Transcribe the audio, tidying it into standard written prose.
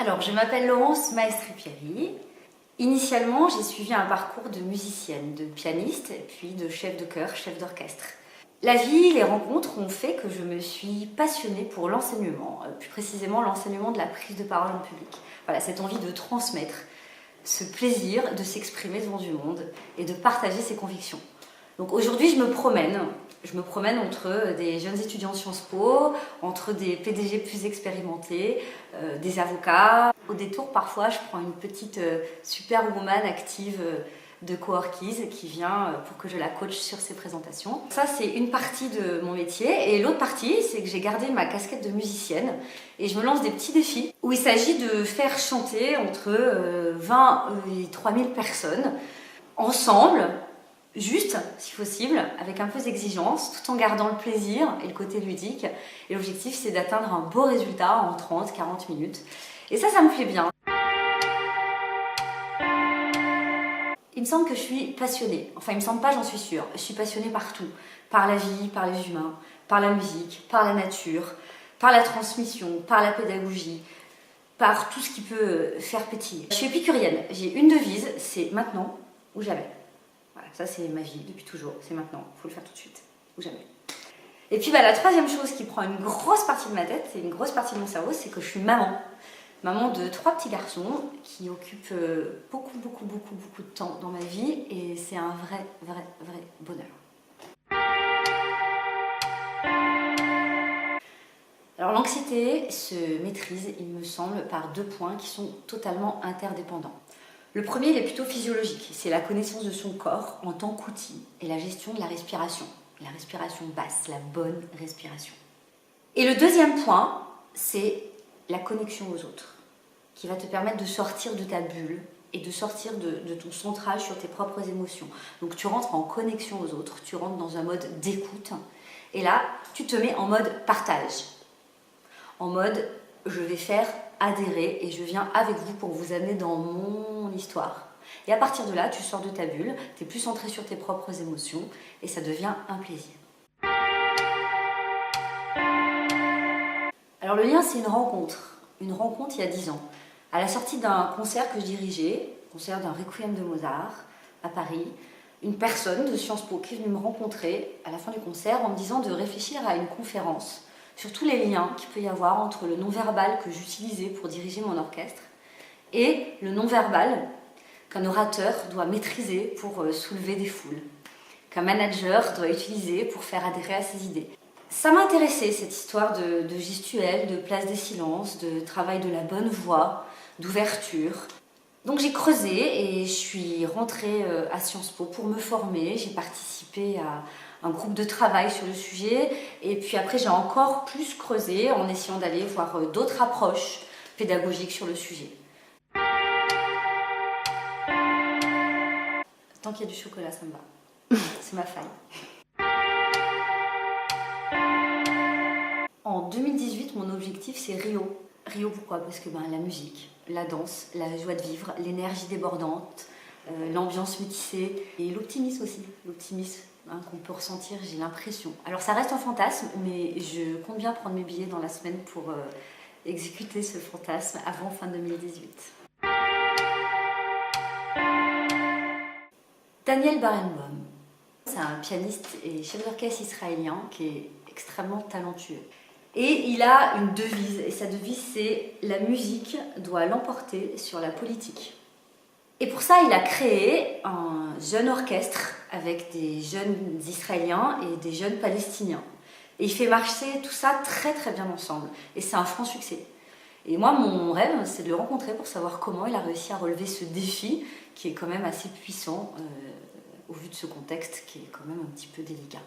Alors, je m'appelle Laurence Maestri-Pieri. Initialement, j'ai suivi un parcours de musicienne, de pianiste, et puis de chef de chœur, chef d'orchestre. La vie, les rencontres ont fait que je me suis passionnée pour l'enseignement, plus précisément l'enseignement de la prise de parole en public. Voilà, cette envie de transmettre, ce plaisir de s'exprimer devant du monde et de partager ses convictions. Donc aujourd'hui, je me promène entre des jeunes étudiants Sciences Po, entre des PDG plus expérimentés, des avocats. Au détour, parfois, je prends une petite superwoman active de coworkies qui vient pour que je la coach sur ses présentations. Ça, c'est une partie de mon métier. Et l'autre partie, c'est que j'ai gardé ma casquette de musicienne et je me lance des petits défis où il s'agit de faire chanter entre 20 et 3000 personnes ensemble, juste, si possible, avec un peu d'exigence, tout en gardant le plaisir et le côté ludique. Et l'objectif, c'est d'atteindre un beau résultat en 30-40 minutes. Et ça me plaît bien. Il me semble que je suis passionnée. Enfin, il me semble pas, j'en suis sûre. Je suis passionnée par tout. Par la vie, par les humains, par la musique, par la nature, par la transmission, par la pédagogie, par tout ce qui peut faire pétiller. Je suis épicurienne. J'ai une devise, c'est maintenant ou jamais. Voilà, ça c'est ma vie depuis toujours. C'est maintenant, il faut le faire tout de suite ou jamais. Et puis la troisième chose qui prend une grosse partie de ma tête, c'est une grosse partie de mon cerveau, c'est que je suis maman. Maman de 3 petits garçons qui occupent beaucoup de temps dans ma vie et c'est un vrai bonheur. Alors l'anxiété se maîtrise, il me semble, par 2 points qui sont totalement interdépendants. Le premier, il est plutôt physiologique, c'est la connaissance de son corps en tant qu'outil et la gestion de la respiration basse, la bonne respiration. Et le deuxième point, c'est la connexion aux autres, qui va te permettre de sortir de ta bulle et de sortir de ton centrage sur tes propres émotions. Donc tu rentres en connexion aux autres, tu rentres dans un mode d'écoute, et là, tu te mets en mode partage, en mode je vais faire adhérer et je viens avec vous pour vous amener dans mon histoire. Et à partir de là, tu sors de ta bulle, tu es plus centré sur tes propres émotions et ça devient un plaisir. Alors le lien, c'est une rencontre il y a 10 ans, à la sortie d'un concert que je dirigeais, concert d'un Requiem de Mozart à Paris, une personne de Sciences Po qui est venue me rencontrer à la fin du concert en me disant de réfléchir à une conférence sur tous les liens qu'il peut y avoir entre le non-verbal que j'utilisais pour diriger mon orchestre et le non-verbal qu'un orateur doit maîtriser pour soulever des foules, qu'un manager doit utiliser pour faire adhérer à ses idées. Ça m'intéressait, cette histoire de gestuelle, de place des silences, de travail de la bonne voix, d'ouverture. Donc j'ai creusé et je suis rentrée à Sciences Po pour me former. J'ai participé à un groupe de travail sur le sujet et puis après j'ai encore plus creusé en essayant d'aller voir d'autres approches pédagogiques sur le sujet. Tant qu'il y a du chocolat, ça me va. C'est ma faille. En 2018, mon objectif, c'est Rio. Rio, pourquoi? Parce que la musique, la danse, la joie de vivre, l'énergie débordante, l'ambiance métissée et l'optimisme aussi. L'optimisme qu'on peut ressentir, j'ai l'impression. Alors ça reste un fantasme, mais je compte bien prendre mes billets dans la semaine pour exécuter ce fantasme avant fin 2018. Daniel Barenboim, c'est un pianiste et chef d'orchestre israélien qui est extrêmement talentueux. Et il a une devise, et sa devise c'est « La musique doit l'emporter sur la politique ». Et pour ça, il a créé un jeune orchestre avec des jeunes Israéliens et des jeunes Palestiniens. Et il fait marcher tout ça très bien ensemble. Et c'est un franc succès. Et moi, mon rêve, c'est de le rencontrer pour savoir comment il a réussi à relever ce défi qui est quand même assez puissant au vu de ce contexte qui est quand même un petit peu délicat.